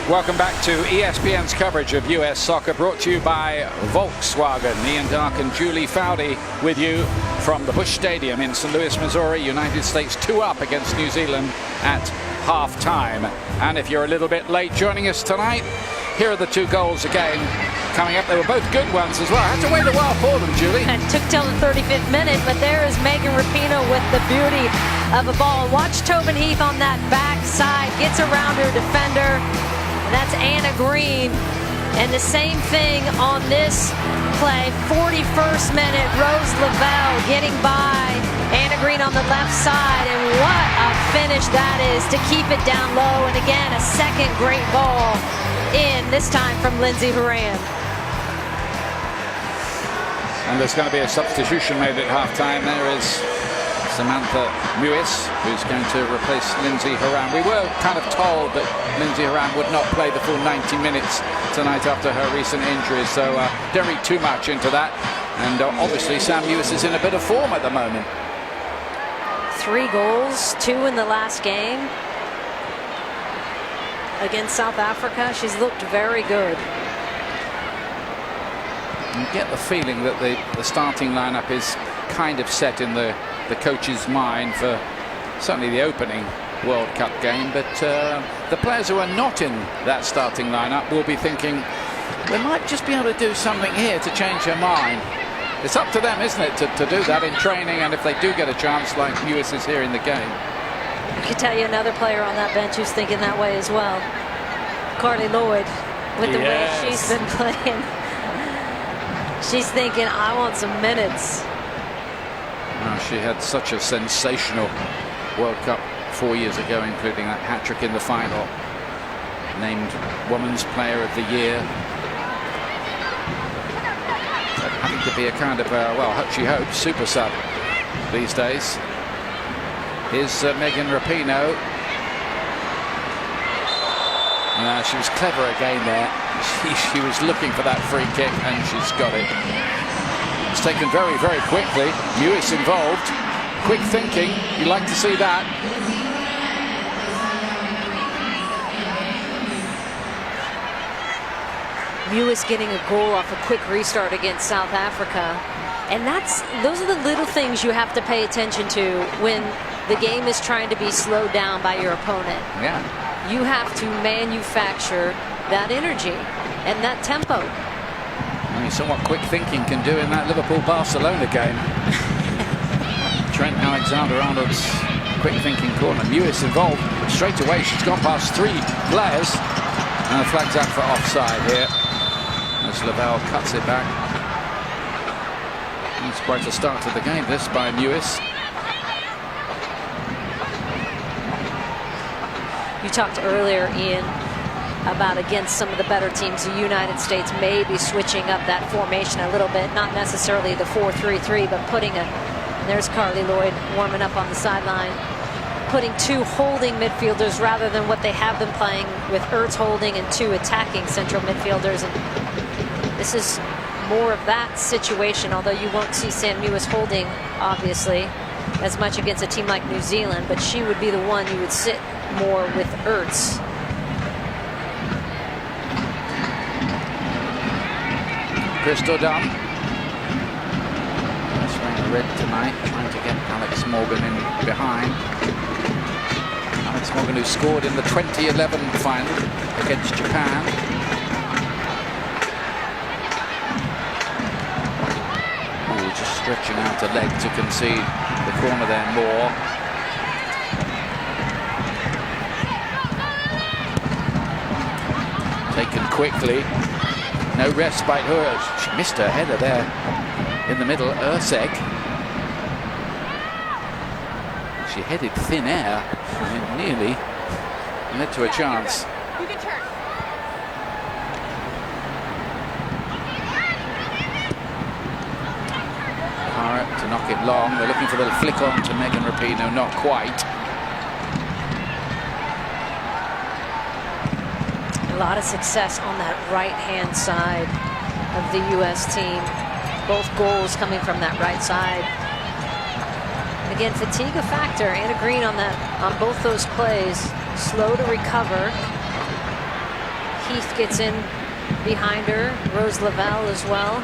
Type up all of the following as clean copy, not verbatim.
Welcome back to ESPN's coverage of US soccer, brought to you by Volkswagen. Ian Dark and Julie Fowdy with you from the Busch Stadium in St. Louis, Missouri. United States 2-up against New Zealand at half-time. And if you're a little bit late joining us tonight, here are the two goals again coming up. They were both good ones as well. I had to wait a while for them, Julie. It took till the 35th minute, but there is Megan Rapinoe with the beauty of a ball. Watch Tobin Heath on that backside, gets around her defender. And that's Anna Green. And the same thing on this play. 41st minute, Rose Lavelle getting by Anna Green on the left side. And what a finish that is to keep it down low. And again, a second great ball in, this time from Lindsey Horan. And there's going to be a substitution made at halftime. There is Samantha Mewis, who's going to replace Lindsey Horan. We were kind of told that Lindsey Horan would not play the full 90 minutes tonight after her recent injuries, so don't read too much into that. And obviously Sam Mewis is in a bit of form at the moment. 3 goals, 2 in the last game against South Africa. She's looked very good. You get the feeling that the starting lineup is kind of set in the coach's mind for certainly the opening World Cup game, but the players who are not in that starting lineup will be thinking they might just be able to do something here to change her mind. It's up to them, isn't it, to do that in training, and if they do get a chance like Mewis is here in the game. I could tell you another player on that bench who's thinking that way as well. Carly Lloyd, with the way she's been playing. She's thinking, I want some minutes. She had such a sensational World Cup 4 years ago, including that hat-trick in the final. Named Women's Player of the Year. But having to be a kind of, well, she hopes, super sub these days. Here's Megan Rapinoe. She was clever again there. She was looking for that free kick, and she's got it. It's taken very, very quickly. Mewis involved. Quick thinking. You like to see that. Mewis getting a goal off a quick restart against South Africa. And those are the little things you have to pay attention to when the game is trying to be slowed down by your opponent. Yeah. You have to manufacture that energy and that tempo. You saw what quick thinking can do in that Liverpool-Barcelona game. Trent Alexander-Arnold's quick thinking corner. Mewis involved straight away. She's gone past 3 players. And the flag's out for offside here as Lavelle cuts it back. It's quite a start to the game, this, by Mewis. You talked earlier, Ian, about against some of the better teams, the United States may be switching up that formation a little bit, not necessarily the 4-3-3, but putting there's Carly Lloyd warming up on the sideline, putting 2 holding midfielders rather than what they have been playing with Ertz holding and 2 attacking central midfielders. And this is more of that situation, although you won't see Sam Mewis holding, obviously, as much against a team like New Zealand, but she would be the one you would sit more with Ertz. Crystal Dunn. That's wearing the red tonight, trying to get Alex Morgan in behind. Alex Morgan, who scored in the 2011 final against Japan. Oh, just stretching out a leg to concede the corner there. Moore. Taken quickly. No respite. She missed her header there in the middle. Urseg. She headed thin air and nearly led to a chance. Parrott to knock it long. They're looking for the flick on to Megan Rapinoe. Not quite. A lot of success on that right-hand side of the U.S. team. Both goals coming from that right side. Again, fatigue a factor. Anna Green on both those plays. Slow to recover. Heath gets in behind her. Rose Lavelle as well.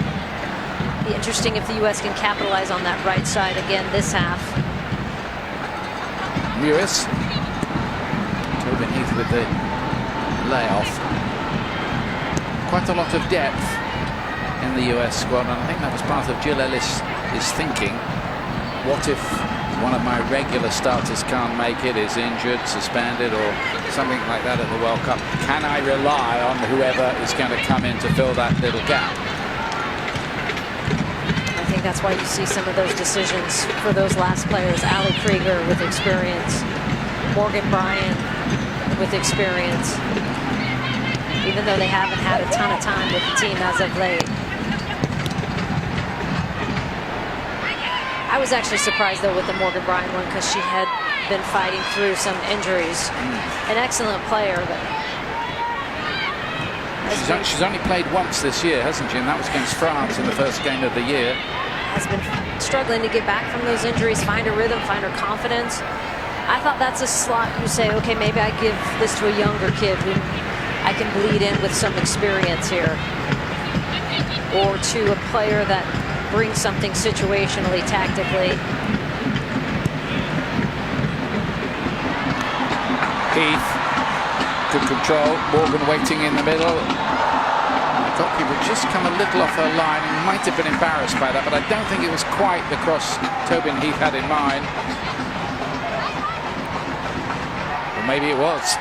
Be interesting if the U.S. can capitalize on that right side again this half. Lewis. Tobin Heath with the layoff. Quite a lot of depth in the US squad, and I think that was part of Jill Ellis' thinking. What if one of my regular starters can't make it, is injured, suspended, or something like that at the World Cup? Can I rely on whoever is going to come in to fill that little gap? I think that's why you see some of those decisions for those last players. Ali Krieger with experience, Morgan Bryan with experience, even though they haven't had a ton of time with the team as of late. I was actually surprised, though, with the Morgan Bryan one, because she had been fighting through some injuries. An excellent player, but she's only played once this year, hasn't she? And that was against France in the first game of the year. Has been struggling to get back from those injuries, find her rhythm, find her confidence. I thought that's a slot you say, okay, maybe I give this to a younger kid who I can bleed in with some experience here, or to a player that brings something situationally, tactically. Heath, good control. Morgan waiting in the middle. The goalkeeper just come a little off her line. Might have been embarrassed by that, but I don't think it was quite the cross Tobin Heath had in mind. Or maybe it was.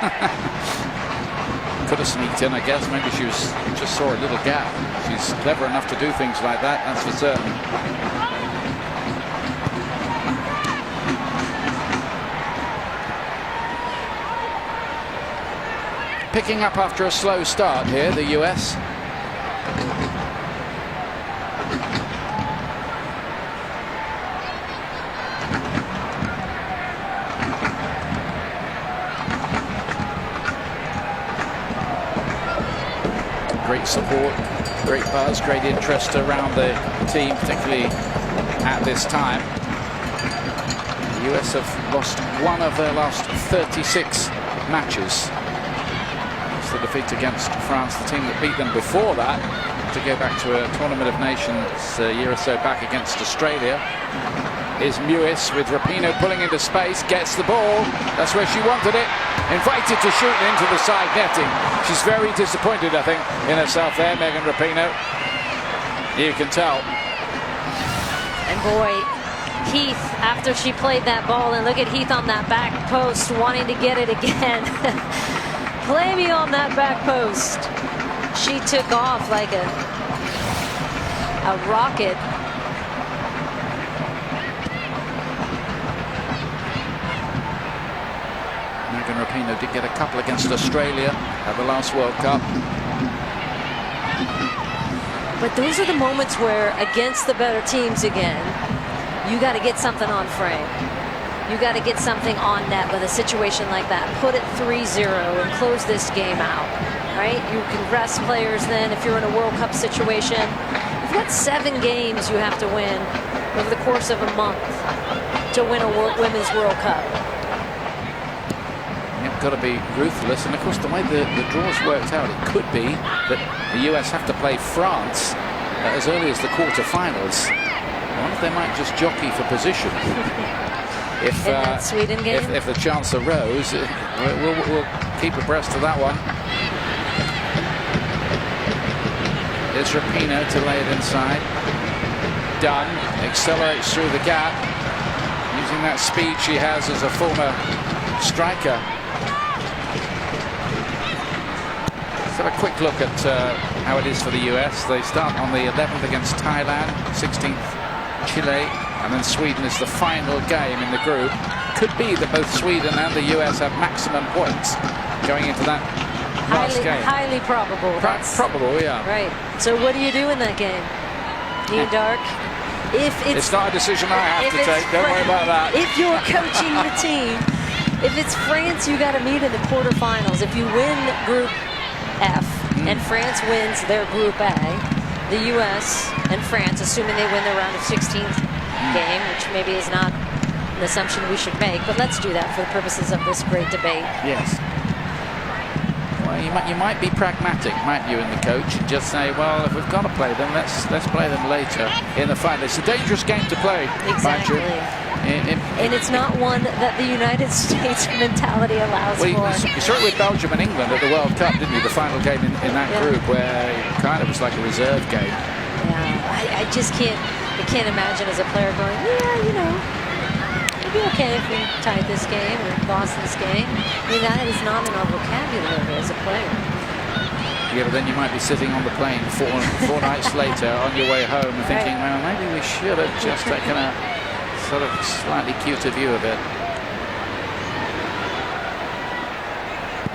Could have sneaked in, I guess. Maybe she just saw a little gap. She's clever enough to do things like that, that's for certain. Picking up after a slow start here, the US. Great support, great buzz, great interest around the team, particularly at this time. The US have lost one of their last 36 matches. It's the defeat against France, the team that beat them before that, to go back to a Tournament of Nations a year or so back against Australia. Is Mewis with Rapinoe pulling into space, gets the ball. That's where she wanted it. Invited to shoot into the side netting. She's very disappointed, I think, in herself there, Megan Rapinoe. You can tell. And boy, Heath, after she played that ball, and look at Heath on that back post, wanting to get it again. Play me on that back post. She took off like a rocket. Megan Rapinoe did get a couple against Australia at the last World Cup. But those are the moments where, against the better teams again, you got to get something on frame. You got to get something on net with a situation like that. Put it 3-0 and close this game out, right? You can rest players then if you're in a World Cup situation. You've got 7 games you have to win over the course of a month to win a Women's World Cup. Got to be ruthless, and of course the way the draws worked out, it could be that the US have to play France as early as the quarterfinals. I wonder if they might just jockey for position. If that Sweden game? If the chance arose, we'll keep abreast of that one. There's Rapinoe to lay it inside. Dunn accelerates through the gap, using that speed she has as a former striker. Let's have a quick look at how it is for the US. They start on the 11th against Thailand, 16th Chile, and then Sweden is the final game in the group. Could be that both Sweden and the US have maximum points going into that last game. Highly probable. Probable, yeah. Right. So what do you do in that game? Ian Dark? It's not a decision I have to take. Don't worry about that. If you're coaching the team, if it's France, you got to meet in the quarterfinals. If you win Group F and France wins their Group A, the US and France, assuming they win their round of 16th game, which maybe is not an assumption we should make, but let's do that for the purposes of this great debate. Yes. You might be pragmatic, might you, in the coach, and just say, well, if we've got to play them, let's play them later in the final. It's a dangerous game to play. Exactly. And it's not one that the United States mentality allows for. You saw it with Belgium and England at the World Cup, didn't you? The final game in that group, where it kind of was like a reserve game. Yeah, I just can't imagine as a player going, yeah, you know, it'd be okay if we tied this game or lost this game. I mean, that is not in our vocabulary as a player. Yeah, but then you might be sitting on the plane four nights later on your way home and thinking, well, maybe we should have just taken a sort of slightly cuter view of it.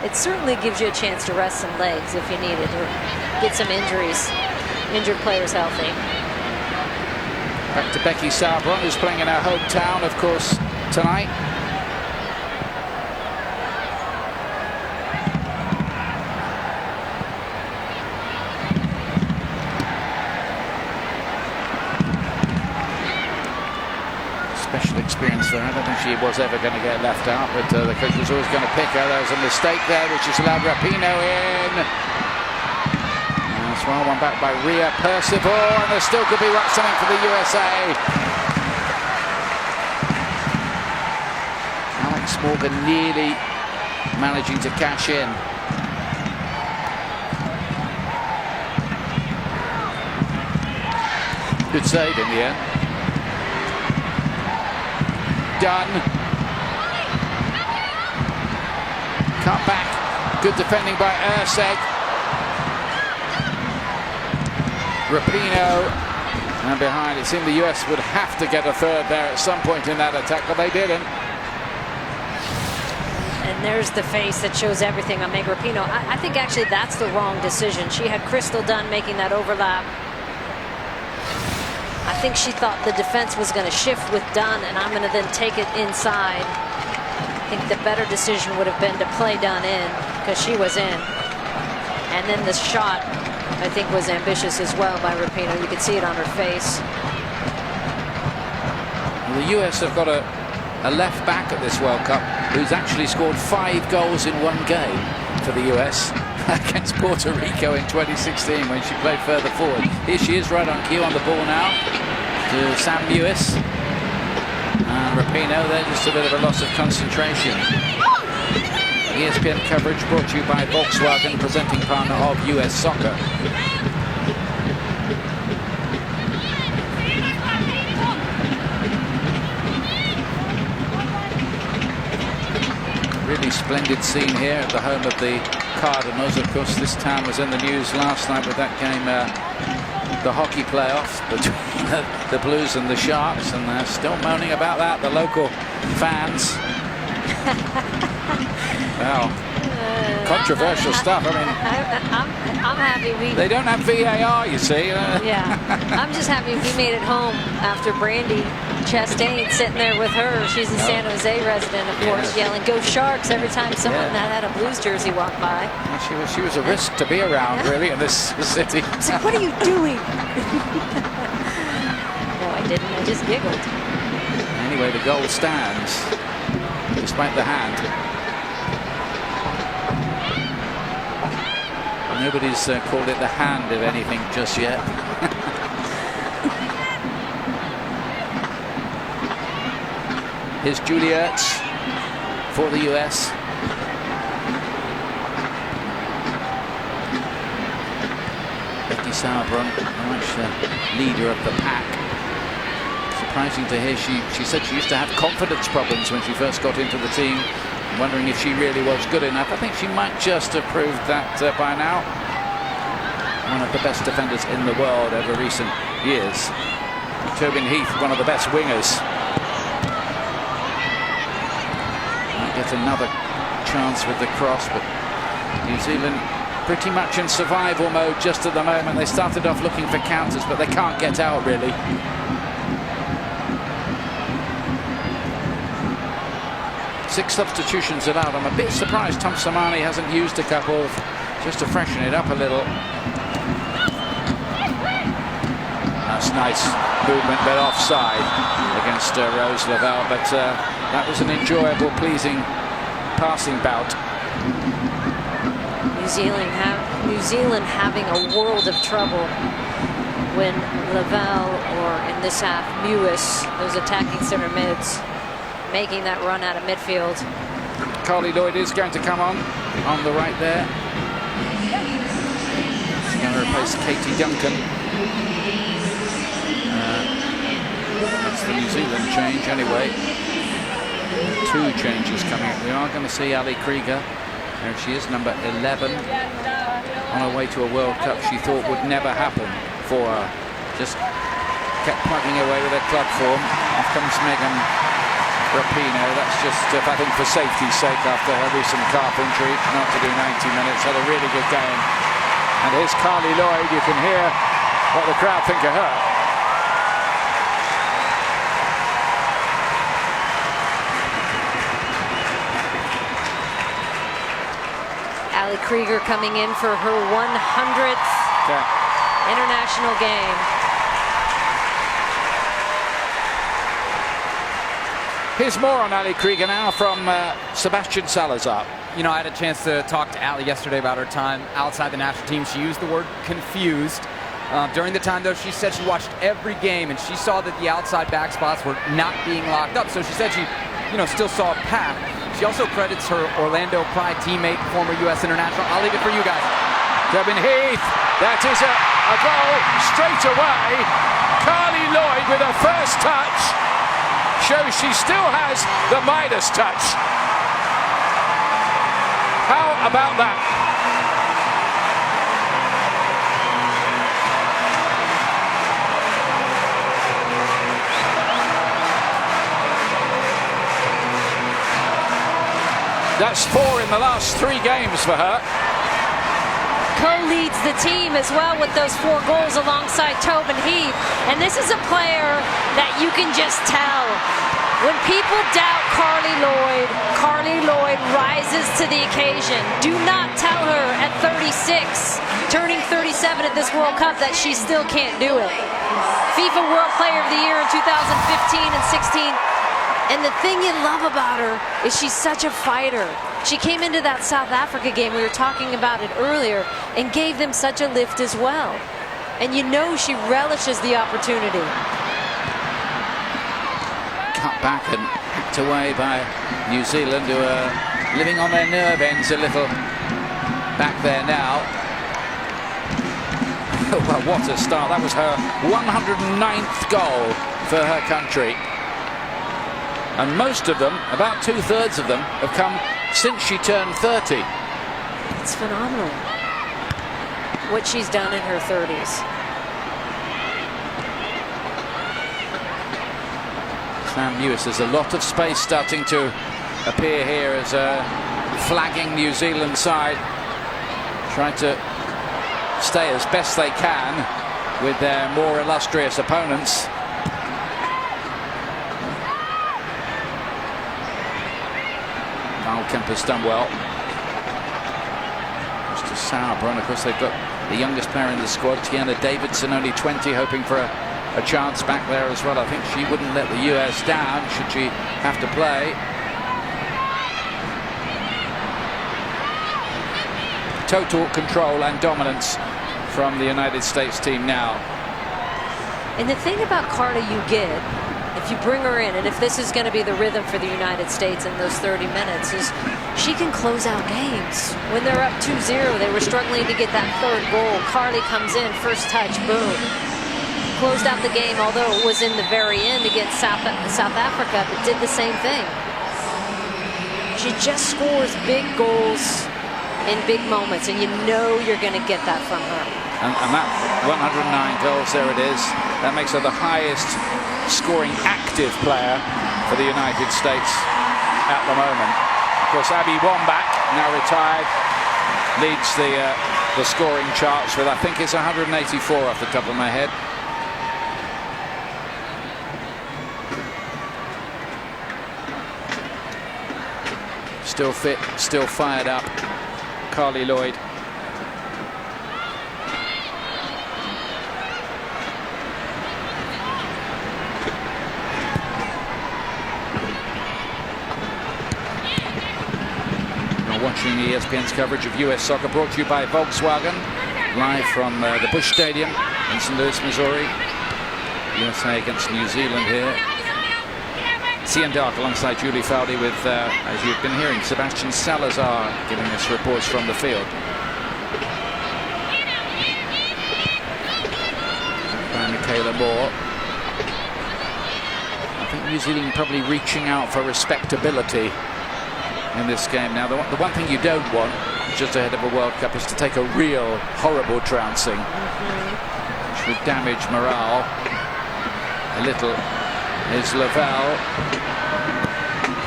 It certainly gives you a chance to rest some legs if you need it, or get some injured players healthy. Back to Becky Sauerbrunn, who's playing in her hometown, of course, tonight. Special experience for her. I don't think she was ever going to get left out, but the coach was always going to pick her. There was a mistake there, which has allowed Rapinoe in. That's one back by Rhea Percival, and there still could be something for the USA. Alex Morgan nearly managing to cash in. Good save in the end. Done. Cut back. Good defending by Erceg. Rapinoe. And behind. It seemed the US would have to get a third there at some point in that attack, but they didn't. And there's the face that shows everything on Meg Rapinoe. I think actually that's the wrong decision. She had Crystal Dunn making that overlap. I think she thought the defense was going to shift with Dunn, and I'm going to then take it inside. I think the better decision would have been to play Dunn in, because she was in. And then the shot, I think, was ambitious as well by Rapinoe. You could see it on her face. Well, the US have got a left back at this World Cup who's actually scored 5 goals in one game for the US against Puerto Rico in 2016 when she played further forward. Here she is right on cue on the ball now to Sam Lewis. And Rapinoe there, just a bit of a loss of concentration. ESPN coverage brought to you by Volkswagen, presenting partner of US Soccer. Really splendid scene here at the home of the Cardinals. Of course, this town was in the news last night with that game, the hockey playoff between the Blues and the Sharks, and they're still moaning about that, the local fans. Well, controversial stuff. I mean, I'm happy they don't have VAR, you see. Yeah, I'm just happy we made it home after Brandy Chastain sitting there with her. She's a San Jose resident, of course, yelling "Go Sharks" every time someone that had a Blues jersey walked by. Well, she was a risk to be around, really, in this city. I was like, "What are you doing?" No, I didn't. I just giggled. Anyway, the goal stands, despite the hand. Nobody's called it the hand of anything just yet. Here's Julie Ertz for the US. Becky Sauerbrunn, much leader of the pack. Surprising to hear she said she used to have confidence problems when she first got into the team. Wondering if she really was good enough. I think she might just have proved that by now. One of the best defenders in the world over recent years. Tobin Heath, one of the best wingers. Might get another chance with the cross, but New Zealand pretty much in survival mode just at the moment. They started off looking for counters, but they can't get out really. Six substitutions allowed. I'm a bit surprised Tom Samani hasn't used a couple just to freshen it up a little. That's nice movement, but offside against Rose Lavelle. But that was an enjoyable, pleasing passing bout. New Zealand having a world of trouble when Lavelle, or in this half, Mewis, those attacking center mids, making that run out of midfield. Carly Lloyd is going to come on the right there. She's going to replace Katie Duncan. That's the New Zealand change anyway. 2 changes coming up. We are going to see Ali Krieger. There she is, number 11. On her way to a World Cup she thought would never happen for her. Just kept plugging away with her club form. Off comes Megan Rapinoe. That's just, I think, for safety's sake after her recent calf injury, not to do 90 minutes. Had a really good game. And here's Carly Lloyd. You can hear what the crowd think of her. Ali Krieger coming in for her 100th international game. Here's more on Ali Krieger now from Sebastian Salazar. You know, I had a chance to talk to Ali yesterday about her time outside the national team. She used the word confused. During the time, though, she said she watched every game and she saw that the outside back spots were not being locked up. So she said she, still saw a path. She also credits her Orlando Pride teammate, former U.S. international. I'll leave it for you guys. Kevin Heath, that is a goal straight away. Carly Lloyd with her first touch shows she still has the Midas touch. How about that? That's 4 in the last 3 games for her. Co-leads the team as well with those 4 goals alongside Tobin Heath. And this is a player that you can just tell. When people doubt Carly Lloyd rises to the occasion. Do not tell her at 36, turning 37 at this World Cup, that she still can't do it. FIFA World Player of the Year in 2015 and 16. And the thing you love about her is she's such a fighter. She came into that South Africa game, we were talking about it earlier, and gave them such a lift as well. And she relishes the opportunity. Cut back and hacked away by New Zealand, who are living on their nerve ends a little back there now. Well, what a start. That was her 109th goal for her country. And most of them, about 2/3 of them, have come since she turned 30. It's phenomenal what she's done in her 30s. Sam Mewis, there's a lot of space starting to appear here as a flagging New Zealand side trying to stay as best they can with their more illustrious opponents. Kemper's done well. Just a Sauber, and of course they've got the youngest player in the squad, Tiana Davidson, only 20, hoping for a chance back there as well. I think she wouldn't let the US down should she have to play. Total control and dominance from the United States team now. And the thing about Carly you get, if you bring her in, and if this is going to be the rhythm for the United States in those 30 minutes, is she can close out games. When they're up 2-0, they were struggling to get that 3rd goal. Carly comes in, first touch, boom. Closed out the game, although it was in the very end against South Africa, but did the same thing. She just scores big goals in big moments, and you're going to get that from her. And that 109 goals, there it is. That makes her the highest scoring active player for the United States at the moment. Of course, Abby Wambach, now retired, leads the scoring charts with, I think it's 184 off the top of my head. Still fit, still fired up, Carly Lloyd. watching ESPN's coverage of US soccer, brought to you by Volkswagen, live from the Busch Stadium in St. Louis, Missouri. USA against New Zealand here. Cian Dark alongside Julie Faldi with, as you've been hearing, Sebastian Salazar giving us reports from the field. By Michaela Moore. I think New Zealand probably reaching out for respectability in this game. Now, the one thing you don't want just ahead of a World Cup is to take a real horrible trouncing, which would damage morale a little. Is Lavelle,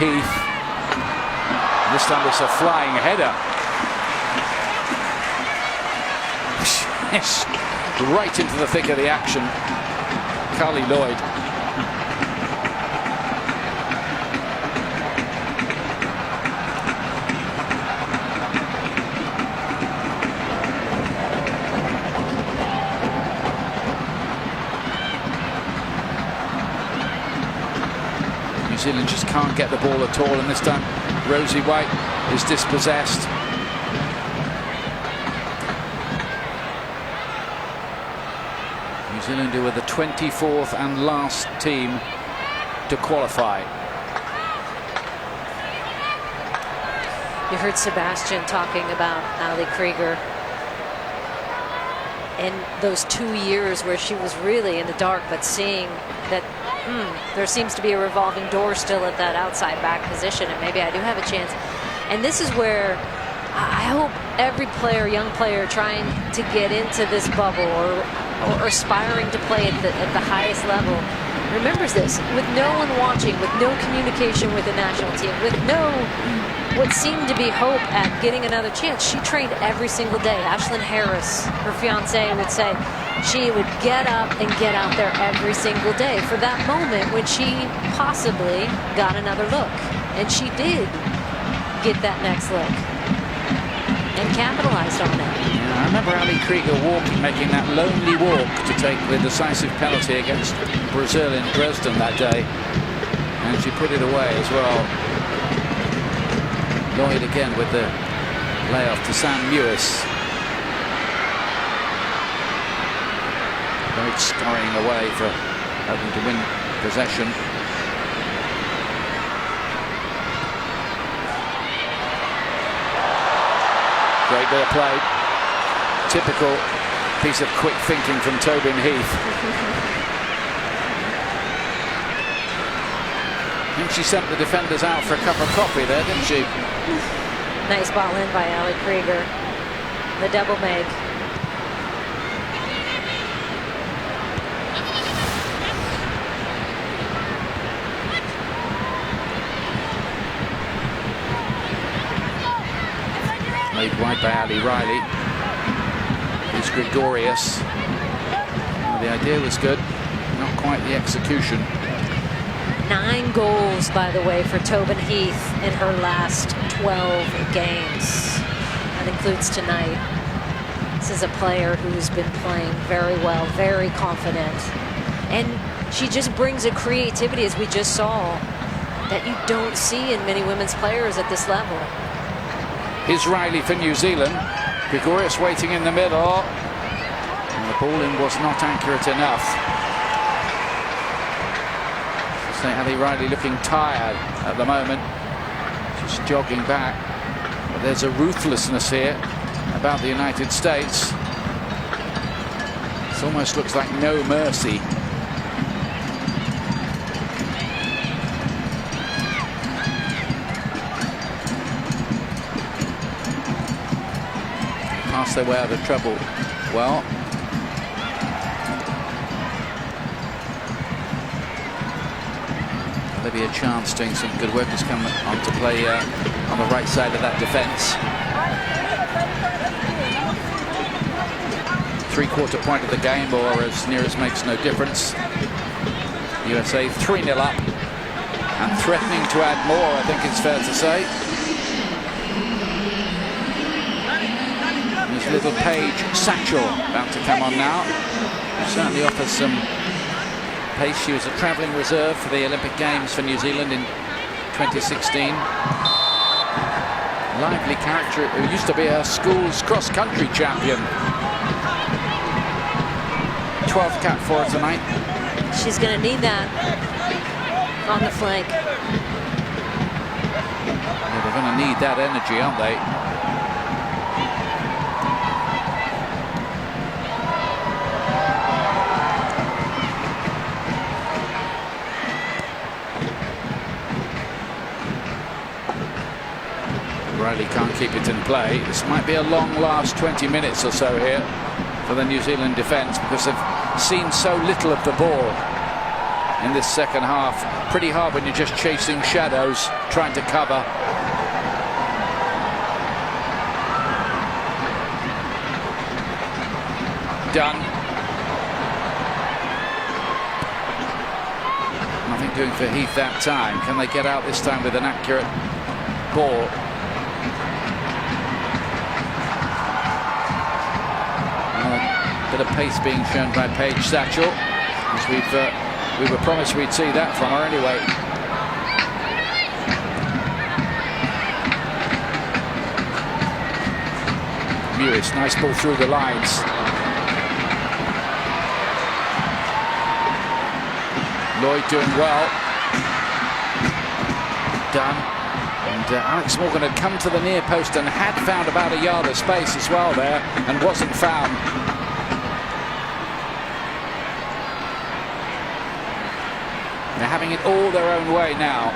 Heath. This time it's a flying header. Yes, right into the thick of the action. Carly Lloyd. New Zealand just can't get the ball at all, and this time Rosie White is dispossessed. New Zealand who were the 24th and last team to qualify. You heard Sebastian talking about Ali Krieger in those 2 years where she was really in the dark, but seeing that there seems to be a revolving door still at that outside back position, and maybe I do have a chance. And this is where I hope every player, young player, trying to get into this bubble or aspiring to play at the highest level, remembers this. With no one watching, with no communication with the national team, with no what seemed to be hope at getting another chance, she trained every single day. Ashlyn Harris, her fiance, would say she would get up and get out there every single day for that moment when she possibly got another look. And she did get that next look and capitalized on it. Yeah, I remember Ali Krieger making that lonely walk to take the decisive penalty against Brazil in Dresden that day, and she put it away as well. Lloyd again with the layoff to Sam Mewis. Lloyd scurrying away for hoping to win possession. Great bit of play. Typical piece of quick thinking from Tobin Heath. I think she sent the defenders out for a cup of coffee there, didn't she? Nice ball in by Ali Krieger. The double make. Made wide by Ali Riley. He's Gregorius. Well, the idea was good, not quite the execution. 9 goals, by the way, for Tobin Heath in her last 12 games. That includes tonight. This is a player who's been playing very well, very confident. And she just brings a creativity, as we just saw, that you don't see in many women's players at this level. Here's Riley for New Zealand. Gregorius waiting in the middle. And the ball in was not accurate enough. Ali Riley looking tired at the moment, just jogging back. But there's a ruthlessness here about the United States. It almost looks like no mercy. Pass their way out of trouble. Well, maybe a chance doing some good work has come on to play on the right side of that defence. 3/4 point of the game, or as near as makes no difference. USA 3-0 up and threatening to add more, I think it's fair to say. There's little Paige Satchel about to come on now. Certainly offers some pace. She was a travelling reserve for the Olympic Games for New Zealand in 2016. lively character who used to be her school's cross-country champion. 12th cap for her tonight. She's going to need that on the flank. Yeah, they're going to need that energy, aren't they? Riley can't keep it in play. This might be a long last 20 minutes or so here for the New Zealand defence, because they've seen so little of the ball in this second half. Pretty hard when you're just chasing shadows, trying to cover. Done. Nothing doing for Heath that time. Can they get out this time with an accurate ball? Bit of pace being shown by Paige Satchel, as we were promised we'd see that from her anyway. Lewis, nice ball through the lines. Lloyd doing well. Done. And Alex Morgan had come to the near post and had found about a yard of space as well there, and wasn't found. They're having it all their own way now.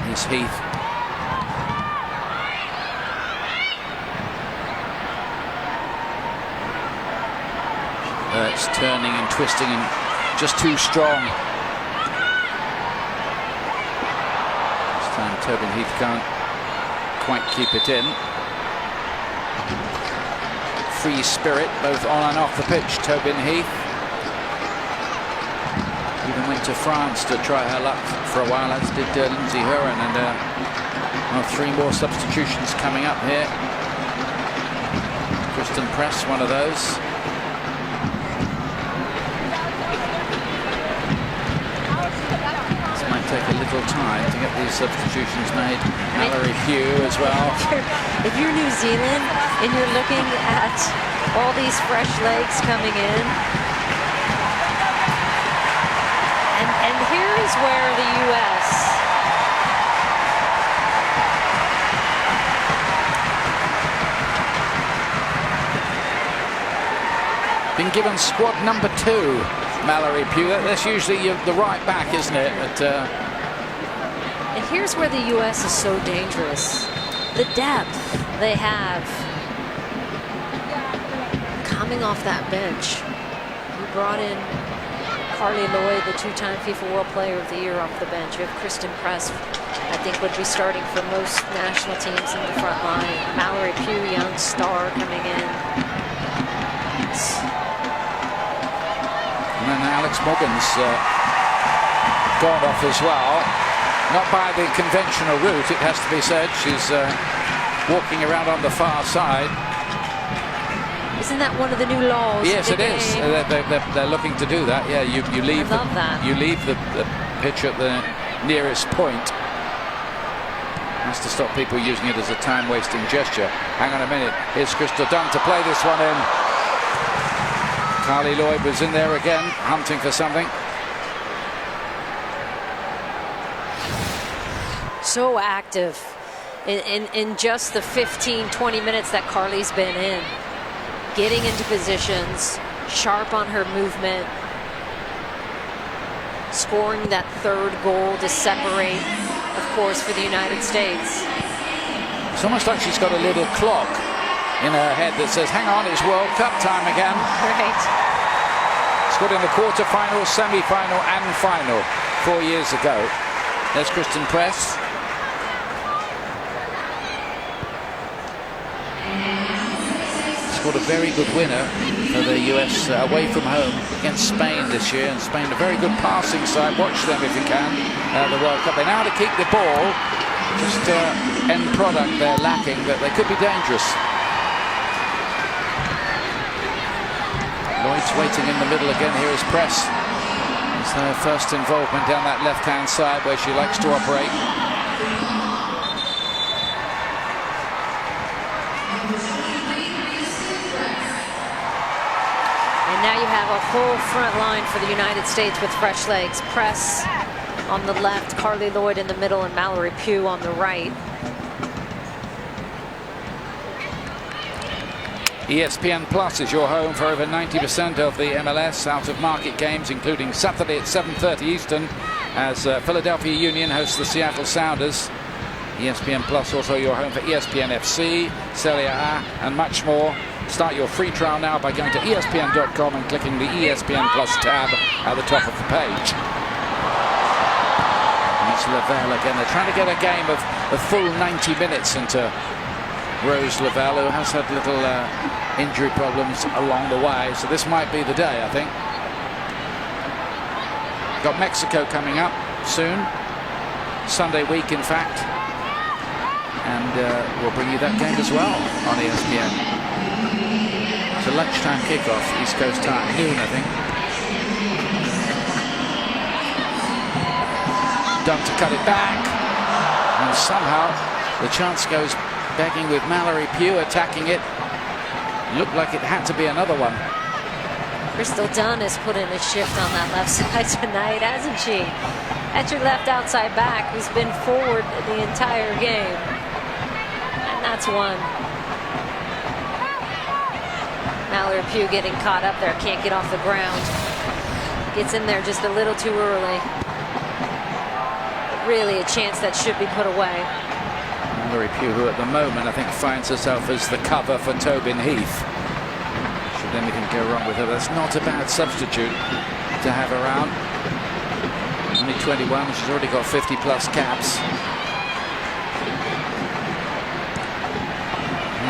Here's Heath. It's turning and twisting and just too strong. Tobin Heath can't quite keep it in. Free spirit both on and off the pitch, Tobin Heath. Even went to France to try her luck for a while, as did Lindsay Huron, and 3 more substitutions coming up here. Kristen Press, one of those. Take a little time to get these substitutions made. Mallory Pugh as well. If you're New Zealand and you're looking at all these fresh legs coming in, and here is where the U.S. been given squad number 2. Mallory Pugh. That's usually the right back, isn't it? But, and here's where the U.S. is so dangerous. The depth they have coming off that bench. You brought in Carly Lloyd, the 2-time FIFA World Player of the Year, off the bench. You have Kristen Press, I think would be starting for most national teams in the front line. Mallory Pugh, young star, coming in. And then Alex Morgan's gone off as well. Not by the conventional route, it has to be said. She's walking around on the far side. Isn't that one of the new laws? Yes, it is. They're looking to do that. Yeah, you leave the pitch at the nearest point. Has to stop people using it as a time-wasting gesture. Hang on a minute. Here's Crystal Dunn to play this one in. Carly Lloyd was in there again, hunting for something. So active in just the 15-20 minutes that Carly's been in. Getting into positions, sharp on her movement. Scoring that 3rd goal to separate, of course, for the United States. It's almost like she's got a little clock in her head that says, hang on, it's World Cup time again. Right. Scored in the quarter-final, semi-final and final 4 years ago. There's Kristen Press. Scored a very good winner for the US away from home against Spain this year. And Spain, a very good passing side. Watch them if you can, the World Cup. They know how to keep the ball. Just end product they're lacking, that they could be dangerous. Lloyd's waiting in the middle again. Here is Press. It's their first involvement down that left-hand side where she likes to operate. And now you have a whole front line for the United States with fresh legs. Press on the left, Carly Lloyd in the middle, and Mallory Pugh on the right. ESPN Plus is your home for over 90% of the MLS out-of-market games, including Saturday at 7:30 Eastern as Philadelphia Union hosts the Seattle Sounders. ESPN Plus also your home for ESPN FC, Serie A, and much more. Start your free trial now by going to ESPN.com and clicking the ESPN Plus tab at the top of the page. And it's Lavelle again. They're trying to get a game of a full 90 minutes into Rose Lavelle, who has had little injury problems along the way, so this might be the day, I think. Got Mexico coming up soon, Sunday week in fact, and we'll bring you that game as well on ESPN. It's a lunchtime kickoff, East Coast time, noon I think. Done to cut it back, and somehow the chance goes begging with Mallory Pugh attacking it. Looked like it had to be another one. Crystal Dunn has put in a shift on that left side tonight, hasn't she? That's your left outside back who's been forward the entire game. And that's one. Mallory Pugh getting caught up there, can't get off the ground. Gets in there just a little too early. Really a chance that should be put away. Mallory Pugh, who at the moment I think finds herself as the cover for Tobin Heath. Should anything go wrong with her, that's not a bad substitute to have around. Only 21, she's already got 50 plus caps.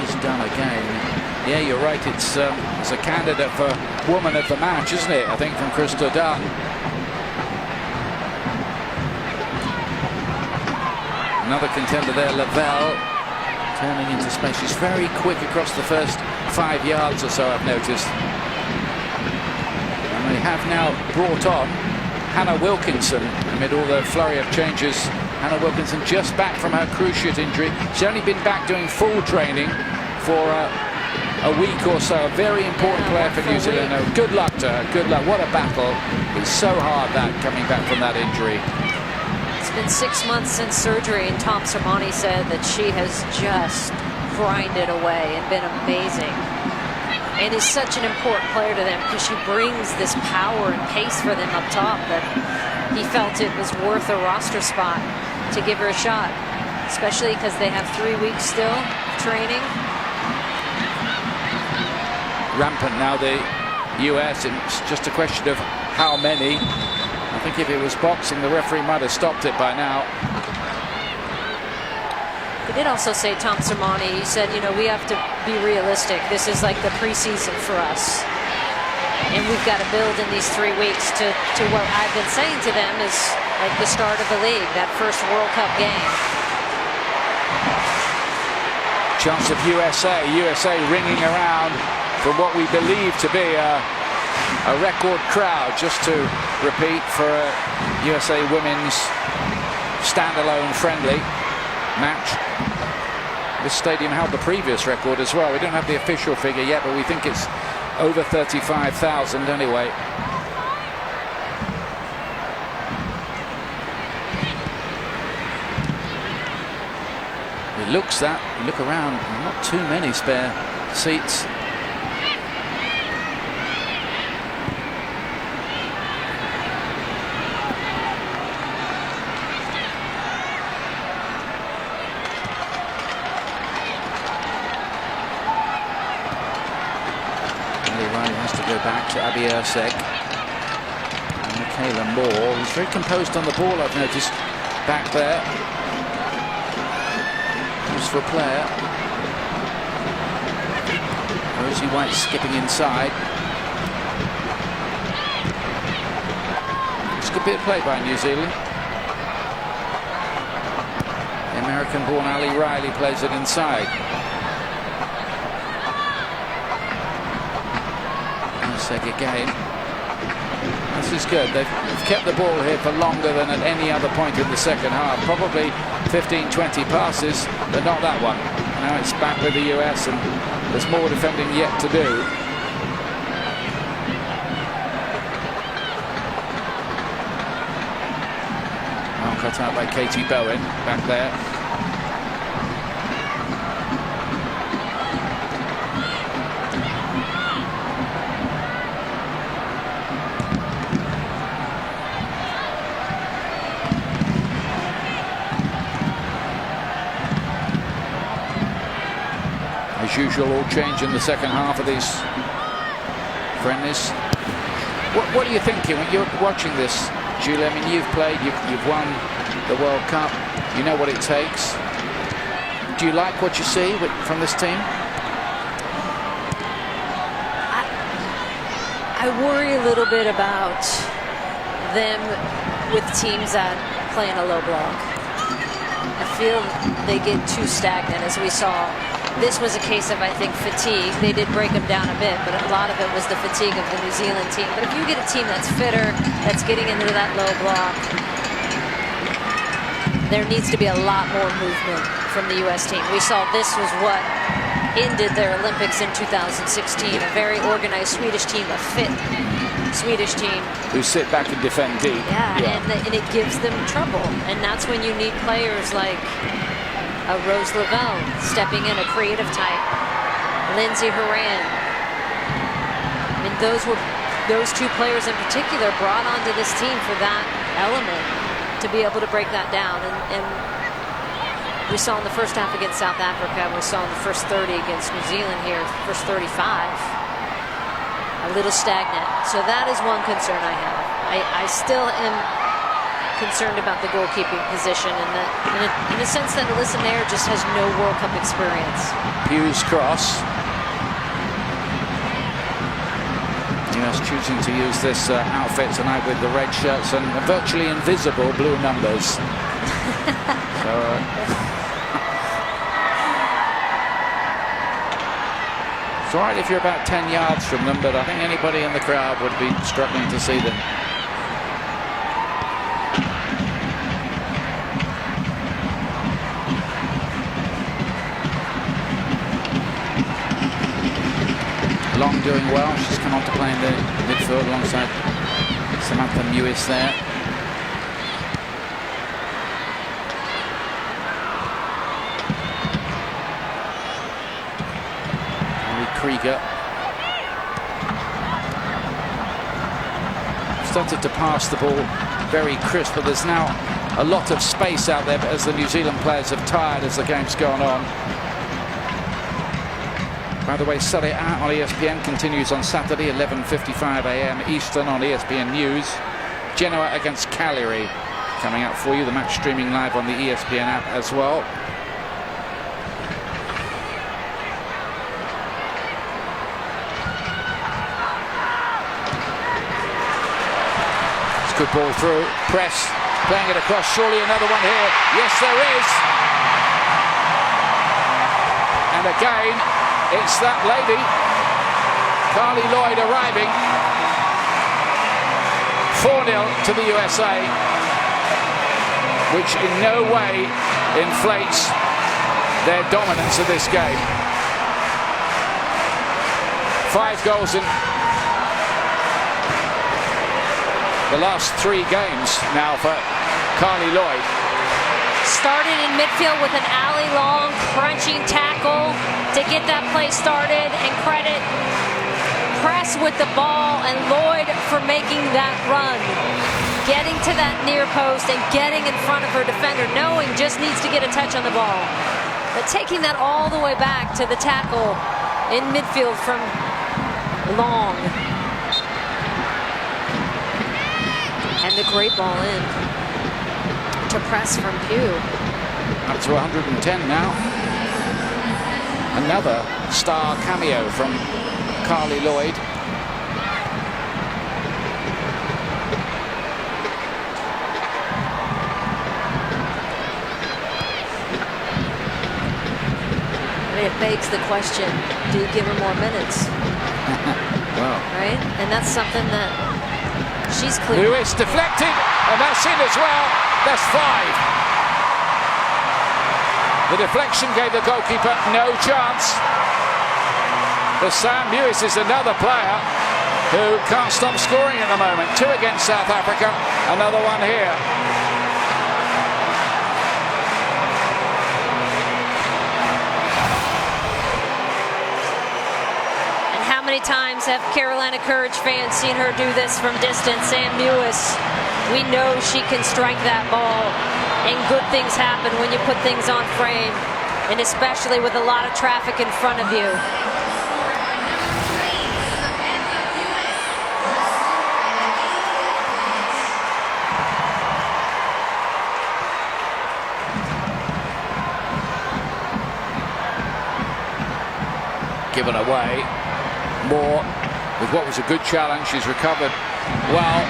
He's done again. Yeah, you're right, it's a candidate for woman of the match, isn't it? I think from Crystal Dunn. Another contender there, Lavelle, turning into space. She's very quick across the first 5 yards or so, I've noticed. And they have now brought on Hannah Wilkinson amid all the flurry of changes. Hannah Wilkinson just back from her cruciate injury. She's only been back doing full training for a week or so. A very important player for New Zealand. Good luck to her. Good luck. What a battle. It's so hard that coming back from that injury. It's been 6 months since surgery, and Tom Sermani said that she has just grinded away and been amazing. And is such an important player to them because she brings this power and pace for them up top that he felt it was worth a roster spot to give her a shot, especially because they have 3 weeks still of training. Rampant now, the US. It's just a question of how many. I think if it was boxing, the referee might have stopped it by now. He did also say, Tom Sermani, he said, you know, we have to be realistic. This is like the preseason for us. And we've got to build in these 3 weeks to what I've been saying to them is like the start of the league, that first World Cup game. Chance of USA ringing around for what we believe to be a record crowd, just to repeat, for a USA Women's standalone friendly match. This stadium held the previous record as well. We don't have the official figure yet, but we think it's over 35,000 anyway. It looks that, you look around, not too many spare seats. Back to Abby Erceg and Michaela Moore, who's very composed on the ball, I've noticed, back there. Useful player. Rosie White skipping inside. It's a good bit of play by New Zealand. American-born Ali Riley plays it inside. Again. This is good. They've kept the ball here for longer than at any other point in the second half. Probably 15-20 passes, but not that one. Now it's back with the US, and there's more defending yet to do. Well cut out by Katie Bowen back there. As usual, all change in the second half of these friendlies. What are you thinking when you're watching this, Julie? I mean, you've played, you've won the World Cup. You know what it takes. Do you like what you see from this team? I worry a little bit about them with teams that play in a low block. I feel they get too stagnant, as we saw. This was a case of, I think, fatigue. They did break them down a bit, but a lot of it was the fatigue of the New Zealand team. But if you get a team that's fitter, that's getting into that low block, there needs to be a lot more movement from the U.S. team. We saw this was what ended their Olympics in 2016. A very organized Swedish team, a fit Swedish team. Who sit back and defend deep. Yeah. And it gives them trouble. And that's when you need players like Rose Lavelle stepping in, a creative type. Lindsay Horan. I mean, those two players in particular brought onto this team for that element to be able to break that down. And we saw in the first half against South Africa, we saw in the first 30 against New Zealand here, first 35, a little stagnant. So that is one concern I have. I still am concerned about the goalkeeping position, and that in a sense that Alyssa Nair just has no World Cup experience. Hughes cross. US choosing to use this outfit tonight with the red shirts and virtually invisible blue numbers. So, it's all right if you're about 10 yards from them, but I think anybody in the crowd would be struggling to see them. Long doing well. She's come on to play in the midfield alongside Samantha Mewis there. Krieger started to pass the ball very crisp, but there's now a lot of space out there as the New Zealand players have tired as the game's gone on. By the way, Serie A on ESPN continues on Saturday, 11:55 a.m. Eastern on ESPN News. Genoa against Cagliari coming up for you. The match streaming live on the ESPN app as well. Good ball through. Press. Playing it across. Surely another one here. Yes, there is. And again, it's that lady, Carly Lloyd, arriving. 4-0 to the USA, which in no way inflates their dominance of this game. 5 goals in the last 3 games now for Carly Lloyd. Started in midfield with an alley long crunching tackle to get that play started, and credit Press with the ball and Lloyd for making that run. Getting to that near post and getting in front of her defender, knowing just needs to get a touch on the ball. But taking that all the way back to the tackle in midfield from Long. And the great ball in to Press from Pugh. Up to 110 now. Another star cameo from Carly Lloyd. begs the question, do you give her more minutes? Well, right? And that's something that she's clear. Lewis deflected, and that's in as well. That's 5. The deflection gave the goalkeeper no chance. But Sam Lewis is another player who can't stop scoring at the moment. 2 against South Africa, another one here. How many times have Carolina Courage fans seen her do this from distance? Sam Lewis, we know she can strike that ball, and good things happen when you put things on frame, and especially with a lot of traffic in front of you. Given away. Moore with what was a good challenge. She's recovered well.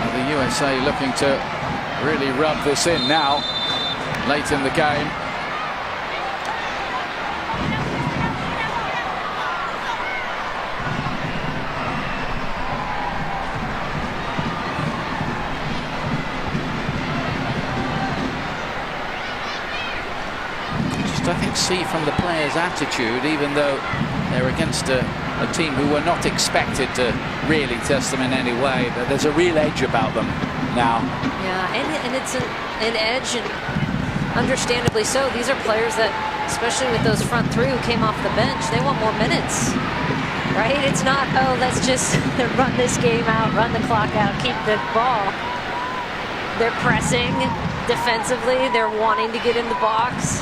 And the USA looking to really rub this in now, late in the game. I think see from the players' attitude, even though they're against a team who were not expected to really test them in any way, but there's a real edge about them now. Yeah, and it's an edge, and understandably so. These are players that, especially with those front 3 who came off the bench, they want more minutes, right? It's not, oh, let's just run this game out, run the clock out, keep the ball. They're pressing defensively. They're wanting to get in the box.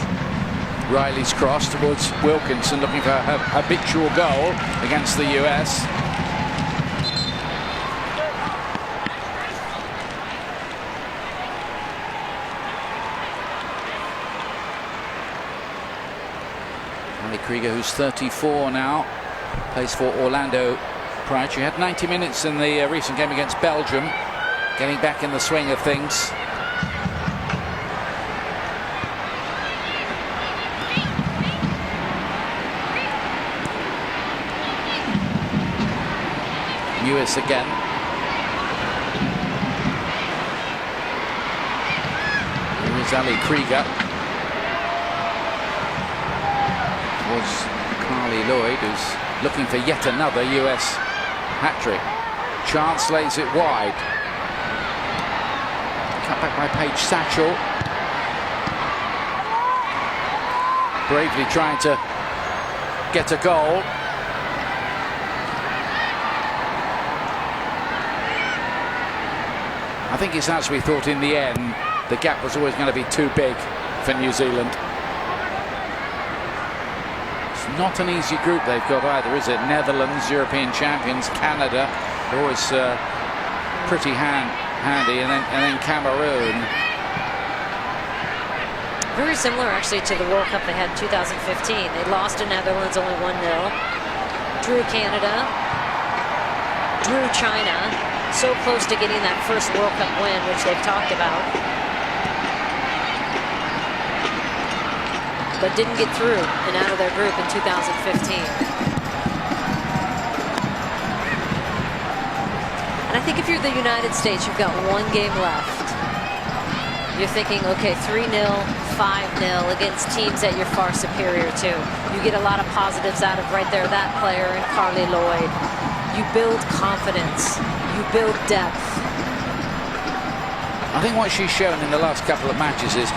Riley's cross towards Wilkinson, looking for her habitual goal against the US. Ali Krieger, who's 34 now, plays for Orlando Pride. She had 90 minutes in the recent game against Belgium, getting back in the swing of things. Lewis again. Here's Ali Krieger. Was Carly Lloyd, who's looking for yet another US hat-trick. Chance lays it wide. Cut back by Paige Satchel. Bravely trying to get a goal. I think it's as we thought in the end. The gap was always going to be too big for New Zealand. It's not an easy group they've got either, is it? Netherlands, European champions, Canada, they're always pretty handy, and then Cameroon. Very similar, actually, to the World Cup they had in 2015. They lost to Netherlands only 1-0. Drew Canada. Drew China. So close to getting that first World Cup win, which they've talked about. But didn't get through and out of their group in 2015. And I think if you're the United States, you've got 1 game left. You're thinking, okay, 3-0, 5-0 against teams that you're far superior to. You get a lot of positives out of right there, that player and Carly Lloyd. You build confidence. You build depth. I think what she's shown in the last couple of matches is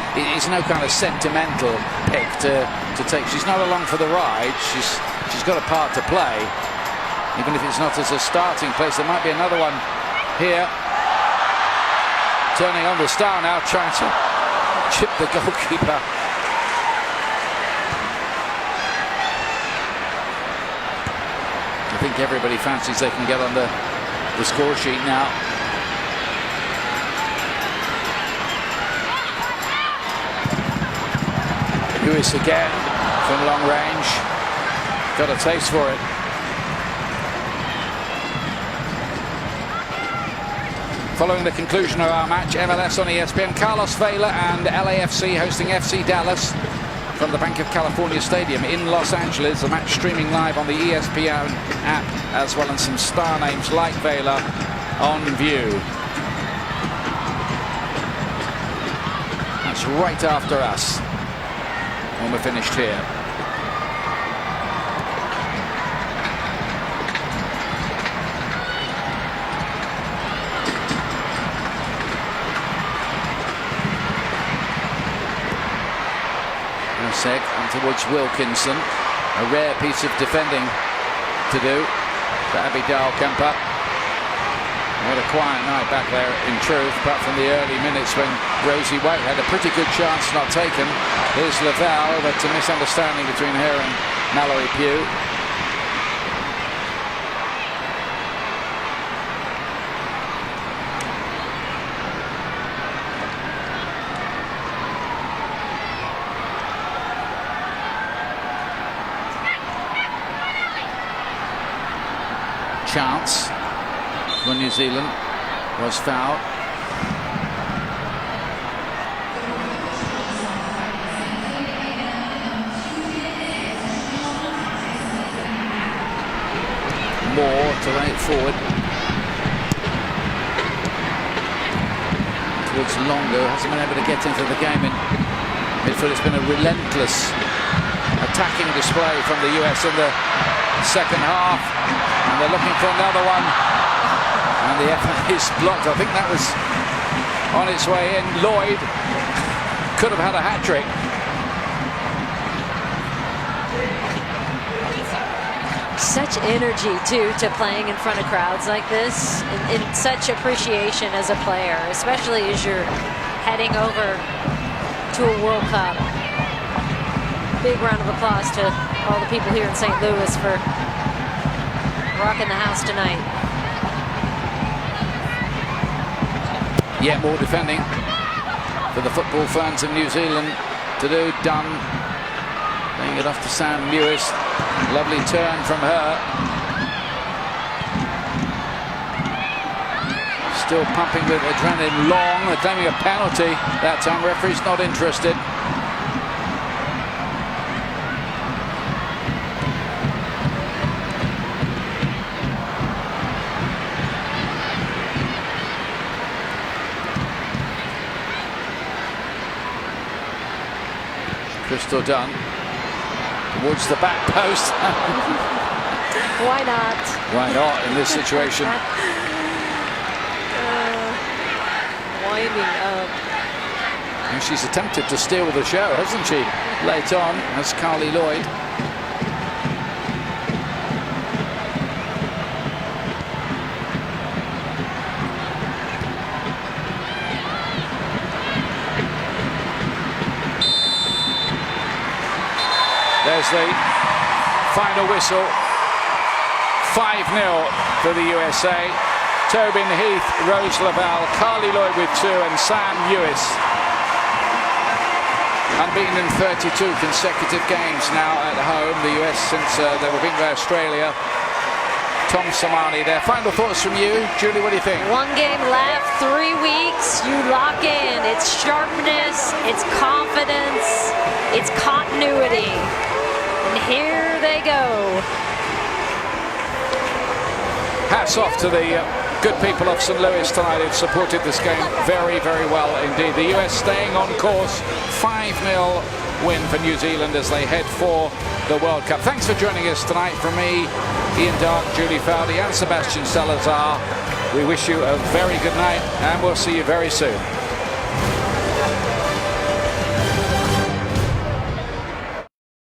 no kind of sentimental pick to take. She's not along for the ride. She's got a part to play, even if it's not as a starting place. There might be another one here. Turning on the star now, trying to chip the goalkeeper. I think everybody fancies they can get on the score sheet now. Lewis again from long range. Got a taste for it. Following the conclusion of our match, MLS on ESPN, Carlos Vela and LAFC hosting FC Dallas from the Bank of California Stadium in Los Angeles. The match streaming live on the ESPN app, as well as some star names like Vela on view. That's right after us when we're finished here. Seg and towards Wilkinson. A rare piece of defending to do for Abby Dahlkemper. What a quiet night back there in truth, apart from the early minutes when Rosie White had a pretty good chance not taken. Here's Laval, but a misunderstanding between her and Mallory Pugh. Chance for New Zealand was fouled. Moore to run it forward towards Longo. Hasn't been able to get into the game in midfield. It's been a relentless attacking display from the US in the second half. And they're looking for another one, and the effort is blocked. I think that was on its way in. Lloyd could have had a hat-trick. Such energy too to playing in front of crowds like this, and such appreciation as a player, especially as you're heading over to a World Cup. Big round of applause to all the people here in St. Louis for rocking the house tonight. Yet more defending for the football fans of New Zealand to do. Dunn laying it off to Sam Lewis. Lovely turn from her. Still pumping with adrenaline. Long. They're claiming a penalty that time. Referee's not interested. Crystal Dunn towards the back post. Why not? Why not in this situation? Winding up. And she's attempted to steal the show, hasn't she? Late on, as Carly Lloyd. There's the final whistle. 5-0 for the USA. Tobin Heath, Rose Laval, Carly Lloyd with 2, and Sam Lewis. Unbeaten in 32 consecutive games now at home. The US since they were beaten by Australia. Tom Samani there. Final thoughts from you, Julie. What do you think? One game left, 3 weeks. You lock in. It's sharpness, it's confidence, it's continuity. And here they go. Hats off to the good people of St. Louis tonight who've supported this game very, very well indeed. The US staying on course. 5-0 win for New Zealand as they head for the World Cup. Thanks for joining us tonight. From me, Ian Dark, Julie Foudy and Sebastian Salazar. We wish you a very good night, and we'll see you very soon.